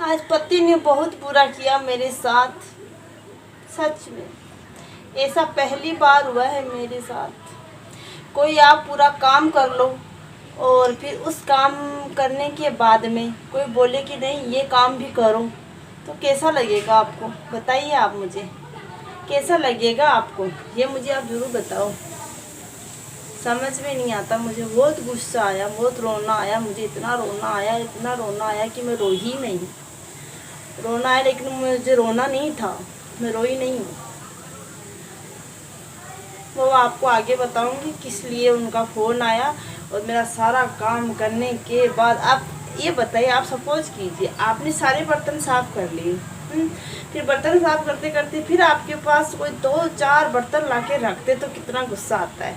आज पति ने बहुत बुरा किया मेरे साथ। सच में ऐसा पहली बार हुआ है मेरे साथ। कोई आप पूरा काम कर लो और फिर उस काम करने के बाद में कोई बोले कि नहीं ये काम भी करो, तो कैसा लगेगा आपको? बताइए आप मुझे, कैसा लगेगा आपको? ये मुझे आप ज़रूर बताओ। समझ में नहीं आता मुझे। बहुत गुस्सा आया, बहुत रोना आया मुझे। इतना रोना आया कि मैं रो ही नहीं। रोना आया लेकिन मुझे रोना नहीं था, मैं रोई नहीं हूँ। वो आपको आगे बताऊंगी किस लिए उनका फ़ोन आया। और मेरा सारा काम करने के बाद आप ये बताइए, आप सपोज कीजिए आपने सारे बर्तन साफ़ कर लिए, फिर बर्तन साफ़ करते करते फिर आपके पास कोई 2-4 बर्तन ला के रखते तो कितना गुस्सा आता है?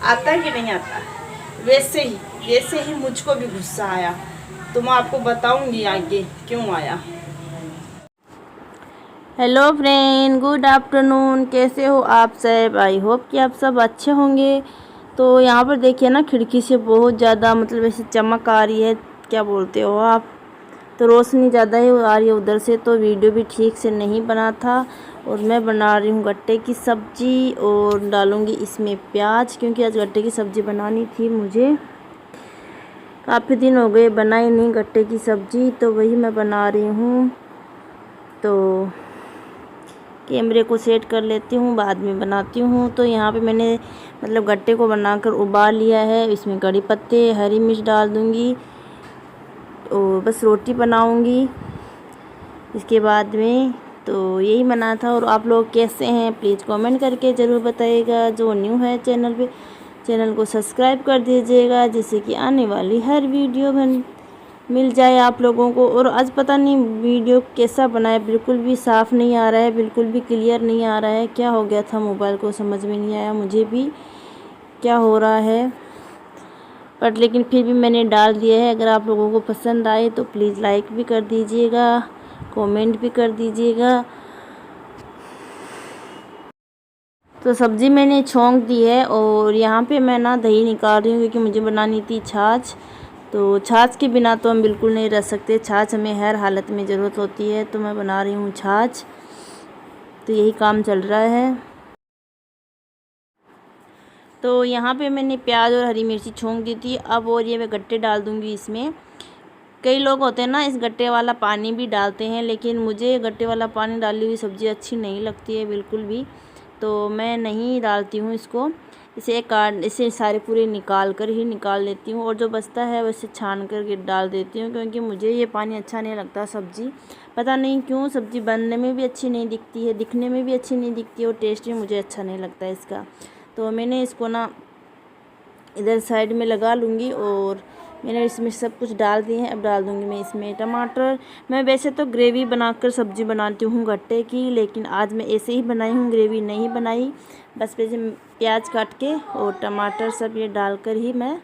आता है कि नहीं आता? वैसे ही मुझको भी गुस्सा आया, तो मैं आपको बताऊंगी आगे क्यों आया। Hello friend, good afternoon. कैसे हो आप सब? आई होप कि आप सब अच्छे होंगे। तो यहाँ पर देखिए ना, खिड़की से बहुत ज़्यादा मतलब ऐसे चमक आ रही है, क्या बोलते हो आप, तो रोशनी ज़्यादा ही आ रही है उधर से, तो वीडियो भी ठीक से नहीं बना था। और मैं बना रही हूँ गट्टे की सब्ज़ी और डालूँगी इसमें प्याज, क्योंकि आज गट्टे की सब्ज़ी बनानी थी मुझे। काफ़ी दिन हो गए बनाई नहीं गट्टे की सब्ज़ी, तो वही मैं बना रही हूँ। तो कैमरे को सेट कर लेती हूँ, बाद में बनाती हूँ। तो यहाँ पे मैंने मतलब गट्टे को बनाकर उबाल लिया है। इसमें कड़ी पत्ते, हरी मिर्च डाल दूँगी और बस रोटी बनाऊँगी इसके बाद में। तो यही बना था। और आप लोग कैसे हैं प्लीज़ कमेंट करके ज़रूर बताइएगा। जो न्यू है चैनल पे, चैनल को सब्सक्राइब कर दीजिएगा, जिससे कि आने वाली हर वीडियो मिल जाए आप लोगों को। और आज पता नहीं वीडियो कैसा बनाए, बिल्कुल भी साफ़ नहीं आ रहा है, बिल्कुल भी क्लियर नहीं आ रहा है। क्या हो गया था मोबाइल को, समझ में नहीं आया मुझे भी क्या हो रहा है। बट लेकिन फिर भी मैंने डाल दिया है। अगर आप लोगों को पसंद आए तो प्लीज़ लाइक भी कर दीजिएगा, कमेंट भी कर दीजिएगा। तो सब्ज़ी मैंने छौंक दी है और यहाँ पे मैं ना दही निकाल रही हूँ, क्योंकि मुझे बनानी थी छाछ। तो छाछ के बिना तो हम बिल्कुल नहीं रह सकते, छाछ हमें हर हालत में ज़रूरत होती है। तो मैं बना रही हूँ छाछ, तो यही काम चल रहा है। तो यहाँ पे मैंने प्याज और हरी मिर्ची छौंक दी थी। अब और ये मैं गट्टे डाल दूँगी इसमें। कई लोग होते हैं ना इस गट्टे वाला पानी भी डालते हैं, लेकिन मुझे गट्टे वाला पानी डाली हुई सब्ज़ी अच्छी नहीं लगती है बिल्कुल भी, तो मैं नहीं डालती हूँ इसको। इसे सारे पूरे निकाल लेती हूँ, और जो बचता है वैसे छान कर डाल देती हूँ, क्योंकि मुझे ये पानी अच्छा नहीं लगता। सब्ज़ी पता नहीं क्यों सब्ज़ी बनने में भी अच्छी नहीं दिखती है, दिखने में भी अच्छी नहीं दिखती है, और टेस्ट भी मुझे अच्छा नहीं लगता है इसका। तो मैंने इसको ना इधर साइड में लगा लूँगी, और मैंने इसमें सब कुछ डाल दिए हैं। अब डाल दूँगी मैं इसमें टमाटर। मैं वैसे तो ग्रेवी बनाकर सब्ज़ी बनाती हूँ गट्टे की, लेकिन आज मैं ऐसे ही बनाई हूँ, ग्रेवी नहीं बनाई। बस वैसे प्याज काट के और टमाटर सब ये डालकर ही मैं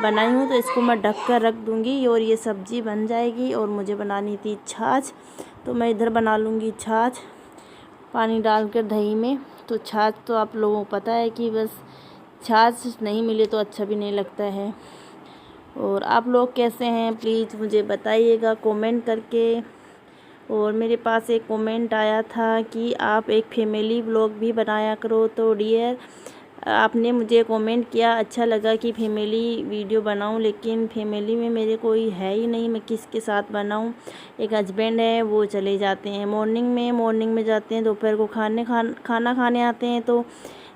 बनाई हूँ। तो इसको मैं ढक कर रख दूँगी और ये सब्ज़ी बन जाएगी। और मुझे बनानी थी छाछ, तो मैं इधर बना लूँगी छाछ पानी डालकर दही में। तो छाछ तो आप लोगों को पता है कि बस छाछ नहीं मिले तो अच्छा भी नहीं लगता है। और आप लोग कैसे हैं प्लीज़ मुझे बताइएगा कमेंट करके। और मेरे पास एक कमेंट आया था कि आप एक फैमिली व्लॉग भी बनाया करो। तो डियर, आपने मुझे कमेंट किया, अच्छा लगा कि फैमिली वीडियो बनाऊं, लेकिन फैमिली में मेरे कोई है ही नहीं, मैं किसके साथ बनाऊं। एक हस्बैंड है, वो चले जाते हैं मॉर्निंग में जाते हैं, दोपहर को खाना खाने आते हैं। तो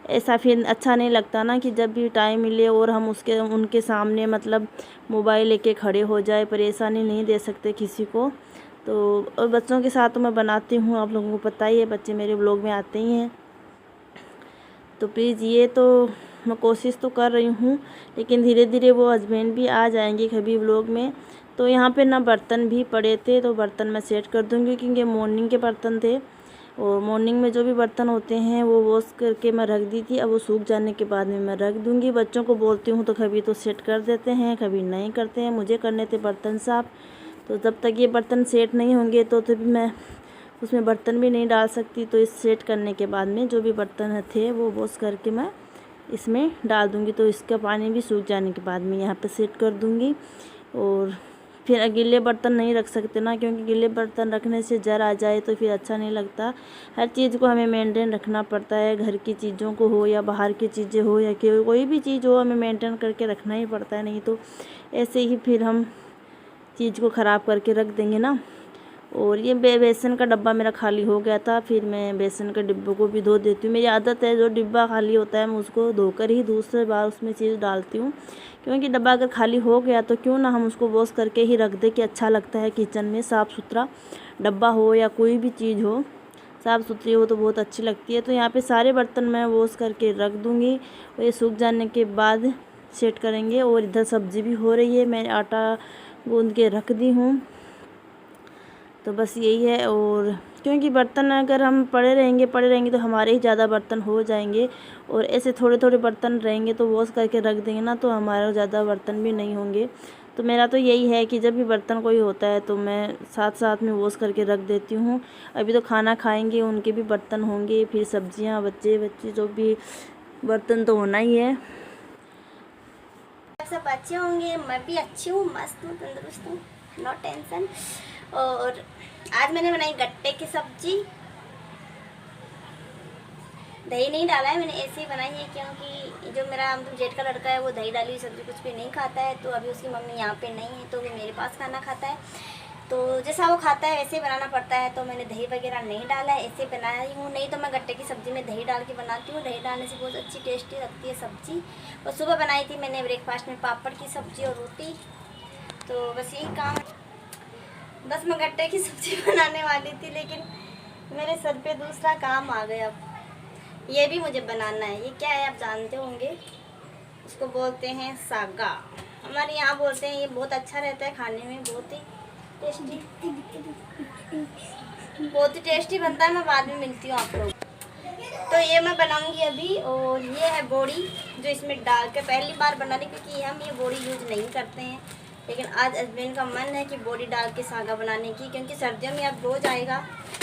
ऐसा फिर अच्छा नहीं लगता ना कि जब भी टाइम मिले और हम उनके सामने मतलब मोबाइल लेके खड़े हो जाए, परेशानी नहीं दे सकते किसी को। तो और बच्चों के साथ तो मैं बनाती हूँ, आप लोगों को पता ही है, बच्चे मेरे व्लॉग में आते ही हैं। तो प्लीज़ ये तो मैं कोशिश तो कर रही हूँ, लेकिन धीरे धीरे वो हस्बैंड भी आ जाएंगे कभी व्लॉग में। तो यहाँ पे ना बर्तन भी पड़े थे, तो बर्तन मैं सेट कर दूँगी, क्योंकि मॉर्निंग के बर्तन थे। और मॉर्निंग में जो भी बर्तन होते हैं वो वॉश करके मैं रख दी थी। अब वो सूख जाने के बाद में मैं रख दूँगी। बच्चों को बोलती हूँ तो कभी तो सेट कर देते हैं, कभी नहीं करते हैं। मुझे करने थे बर्तन साफ़, तो जब तक ये बर्तन सेट नहीं होंगे तो तभी मैं उसमें बर्तन भी नहीं डाल सकती। तो इस सेट करने के बाद में जो भी बर्तन थे वो वॉश करके मैं इसमें डाल दूँगी। तो इसका पानी भी सूख जाने के बाद में यहाँ पे सेट कर दूँगी। और फिर गीले बर्तन नहीं रख सकते ना, क्योंकि गीले बर्तन रखने से जर आ जाए तो फिर अच्छा नहीं लगता। हर चीज़ को हमें मेंटेन रखना पड़ता है, घर की चीज़ों को हो या बाहर की चीज़ें हो या कोई भी चीज़ हो, हमें मेंटेन करके रखना ही पड़ता है, नहीं तो ऐसे ही फिर हम चीज़ को ख़राब करके रख देंगे ना। और ये बेसन का डब्बा मेरा खाली हो गया था, फिर मैं बेसन के डिब्बों को भी धो देती हूँ। मेरी आदत है जो डिब्बा खाली होता है मैं उसको धोकर ही दूसरे बार उसमें चीज़ डालती हूँ, क्योंकि डब्बा अगर खाली हो गया तो क्यों ना हम उसको वॉश करके ही रख दें कि अच्छा लगता है। किचन में साफ़ सुथरा डब्बा हो या कोई भी चीज़ हो, साफ़ सुथरी हो तो बहुत अच्छी लगती है। तो यहाँ पे सारे बर्तन मैं वॉश करके रख दूँगी और ये सूख जाने के बाद सेट करेंगे। और इधर सब्ज़ी भी हो रही है, मैं आटा गूँध के रख दी हूँ। तो बस यही है। और क्योंकि बर्तन अगर हम पड़े रहेंगे तो हमारे ही ज़्यादा बर्तन हो जाएंगे, और ऐसे थोड़े थोड़े बर्तन रहेंगे तो वॉश करके रख देंगे ना तो हमारा ज़्यादा बर्तन भी नहीं होंगे। तो मेरा तो यही है कि जब भी बर्तन कोई होता है तो मैं साथ साथ में वॉश करके रख देती हूँ। अभी तो खाना खाएंगे उनके भी बर्तन होंगे, फिर सब्जियाँ, बच्चे जो भी बर्तन तो होना ही है। सब अच्छे होंगे, मैं भी अच्छी हूँ, मस्त हूँ, तंदुरुस्त हूँ, नो टेंशन। और आज मैंने बनाई गट्टे की सब्जी। दही नहीं डाला है मैंने, ऐसे ही बनाई है, क्योंकि जो मेरा जेठ का लड़का है वो दही डाली हुई सब्जी कुछ भी नहीं खाता है। तो अभी उसकी मम्मी यहाँ पे नहीं है तो वो मेरे पास खाना खाता है, तो जैसा वो खाता है वैसे ही बनाना पड़ता है। तो मैंने दही वगैरह नहीं डाला है, ऐसे बनाई हूँ। नहीं तो मैं गट्टे की सब्ज़ी में दही डाल के बनाती हूँ, दही डालने से बहुत अच्छी टेस्टी लगती है सब्ज़ी। और सुबह बनाई थी मैंने ब्रेकफास्ट में पापड़ की सब्ज़ी और रोटी। तो बस यही काम, बस मैं गट्टे की सब्ज़ी बनाने वाली थी, लेकिन मेरे सर पे दूसरा काम आ गया। अब ये भी मुझे बनाना है। ये क्या है आप जानते होंगे, उसको बोलते हैं सागा। हमारे यहाँ बोलते हैं, ये बहुत अच्छा रहता है खाने में, बहुत ही टेस्टी बनता है। मैं बाद में मिलती हूँ आप लोग। तो ये मैं बनाऊंगी अभी। और ये है बोड़ी जो इसमें डाल के पहली बार बना रही, क्योंकि हम ये बोड़ी यूज़ नहीं करते हैं। लेकिन आज हस्बैंड का मन है कि बोड़ी डाल के सागा बनाने की, क्योंकि सर्दियों में अब रोज़ आएगा।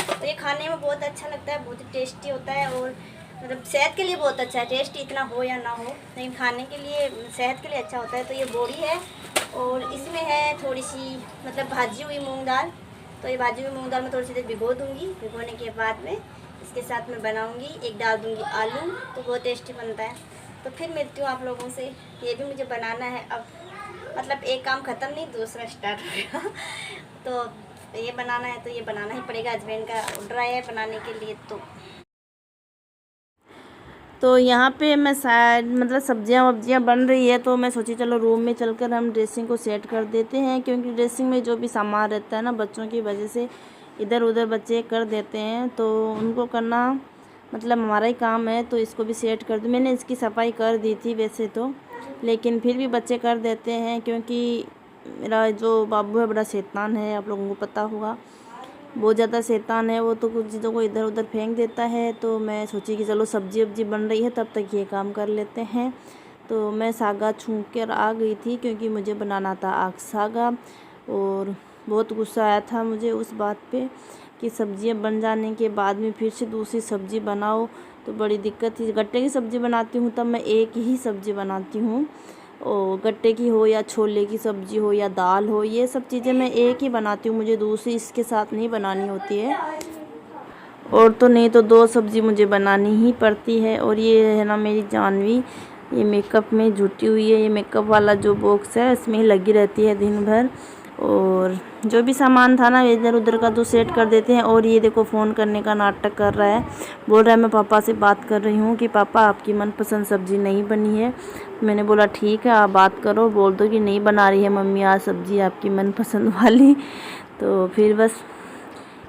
तो ये खाने में बहुत अच्छा लगता है, बहुत ही टेस्टी होता है, और मतलब सेहत के लिए बहुत अच्छा है। टेस्ट इतना हो या ना हो, लेकिन खाने के लिए, सेहत के लिए अच्छा होता है। तो ये बोड़ी है और इसमें है थोड़ी सी मतलब भाजी हुई मूंग दाल। तो ये भाजी हुई मूंग दाल में थोड़ी सी देर भिगो दूँगी। भिगोने के बाद में इसके साथ में बनाऊँगी, एक डाल दूँगी आलू, तो बहुत टेस्टी बनता है। तो फिर मिलती हूँ आप लोगों से। ये भी मुझे बनाना है अब, मतलब एक काम ख़त्म नहीं दूसरा स्टार्ट होगा। तो ये बनाना है तो ये बनाना ही पड़ेगा, हस्बैंड का ऑर्डर आया है बनाने के लिए। तो यहाँ पे मैं शायद मतलब सब्जियाँ वब्जियाँ बन रही है, तो मैं सोची चलो रूम में चलकर हम ड्रेसिंग को सेट कर देते हैं, क्योंकि ड्रेसिंग में जो भी सामान रहता है ना, बच्चों की वजह से इधर उधर बच्चे कर देते हैं, तो उनको करना मतलब हमारा ही काम है। तो इसको भी सेट कर दूँ। मैंने इसकी सफाई कर दी थी वैसे तो, लेकिन फिर भी बच्चे कर देते हैं, क्योंकि मेरा जो बाबू है बड़ा शैतान है, आप लोगों को पता होगा, बहुत ज़्यादा शैतान है वो। तो कुछ चीज़ों को इधर उधर फेंक देता है। तो मैं सोची कि चलो सब्जी वब्जी बन रही है तब तक ये काम कर लेते हैं। तो मैं सागा छूँक कर आ गई थी, क्योंकि मुझे बनाना था आग सागा। और बहुत गुस्सा आया था मुझे उस बात पे कि सब्जियां बन जाने के बाद में फिर से दूसरी सब्ज़ी बनाओ, तो बड़ी दिक्कत थी। गट्टे की सब्ज़ी बनाती हूँ तब मैं एक ही सब्ज़ी बनाती हूँ, और गट्टे की हो या छोले की सब्ज़ी हो या दाल हो, ये सब चीज़ें मैं एक ही बनाती हूँ, मुझे दूसरी इसके साथ नहीं बनानी होती है। और तो नहीं तो दो सब्ज़ी मुझे बनानी ही पड़ती है। और ये है ना मेरी जानवी, ये मेकअप में जुटी हुई है। ये मेकअप वाला जो बॉक्स है इसमें ही लगी रहती है दिन भर, और जो भी सामान था ना इधर उधर का तो सेट कर देते हैं। और ये देखो फ़ोन करने का नाटक कर रहा है, बोल रहा है मैं पापा से बात कर रही हूँ कि पापा आपकी मनपसंद सब्ज़ी नहीं बनी है। मैंने बोला ठीक है आप बात करो, बोल दो कि नहीं बना रही है मम्मी आज सब्ज़ी आपकी मनपसंद वाली। तो फिर बस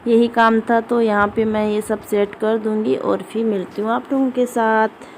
यही काम था। तो यहाँ पे मैं ये सब सेट कर दूँगी और फिर मिलती हूँ आप लोगों के साथ।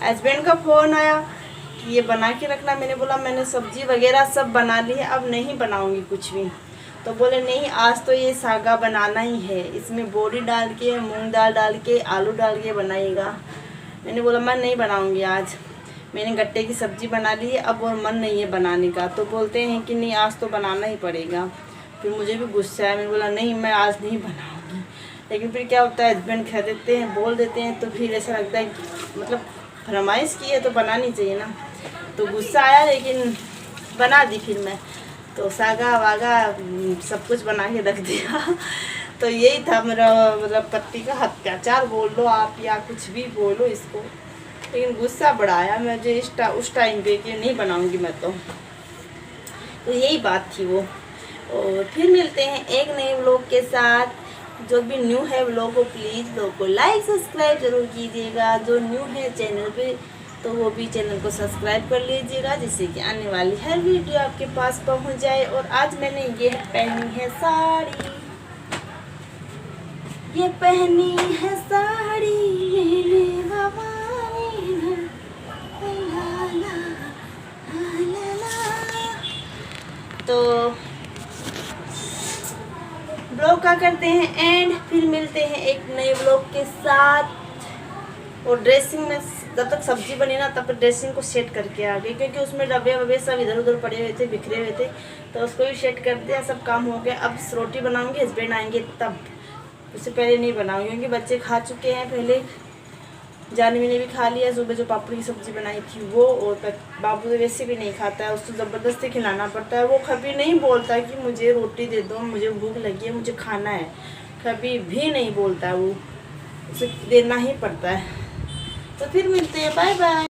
हस्बैंड का फ़ोन आया कि ये बना के रखना। मैंने बोला मैंने सब्जी वगैरह सब बना ली है, अब नहीं बनाऊंगी कुछ भी। तो बोले नहीं आज तो ये सागा बनाना ही है, इसमें बोरी डाल के, मूंग दाल डाल के, आलू डाल के बनाइएगा। मैंने बोला मैं नहीं बनाऊंगी आज, मैंने गट्टे की सब्ज़ी बना ली है, अब और मन नहीं है बनाने का। तो बोलते हैं कि नहीं आज तो बनाना ही पड़ेगा। फिर मुझे भी गुस्सा है, मैंने बोला नहीं मैं आज नहीं बनाऊंगी। लेकिन फिर क्या होता है, हस्बैंड कह देते हैं, बोल देते हैं, तो फिर ऐसा लगता है कि मतलब फरमाइश की है तो बनानी चाहिए ना। तो गुस्सा आया लेकिन बना दी फिर मैं। तो सागा वागा सब कुछ बना के रख दिया। तो यही था मेरा मतलब पति का अत्याचार बोल लो आप या कुछ भी बोलो इसको, लेकिन गुस्सा बड़ा आया मुझे उस टाइम पे कि नहीं बनाऊंगी मैं तो यही बात थी वो। और फिर मिलते हैं एक नए व्लॉग के साथ। जो भी न्यू है व्लॉग को प्लीज़ व्लॉग को लाइक सब्सक्राइब जरूर कीजिएगा। जो न्यू है चैनल पे तो वो भी चैनल को सब्सक्राइब कर लीजिएगा, जिससे कि आने वाली हर वीडियो आपके पास पहुंच जाए। और आज मैंने ये पहनी है साड़ी, ये पहनी है साड़ी मेरे बाबा ने, ला ला ला ला। तो ब्लॉग का करते हैं एंड, फिर मिलते हैं एक नए ब्लॉग के साथ। और ड्रेसिंग में जब तक सब्जी बनी ना तब तक ड्रेसिंग को सेट करके आ गई, क्योंकि उसमें डब्बे वब्बे सब इधर उधर पड़े हुए थे, बिखरे हुए थे। तो उसको भी सेट कर दिया, सब काम हो गया। अब रोटी बनाऊंगी, हस्बैंड आएंगे तब, उससे पहले नहीं बनाऊंगी क्योंकि बच्चे खा चुके हैं पहले। जानवी ने भी खा लिया सुबह जो पापड़ की सब्ज़ी बनाई थी वो। और बाबू तो वैसे भी नहीं खाता है, उसको ज़बरदस्ती खिलाना पड़ता है। वो कभी नहीं बोलता कि मुझे रोटी दे दो, मुझे भूख लगी है, मुझे खाना है, कभी भी नहीं बोलता है वो, उसे देना ही पड़ता है। तो फिर मिलते हैं, बाय बाय।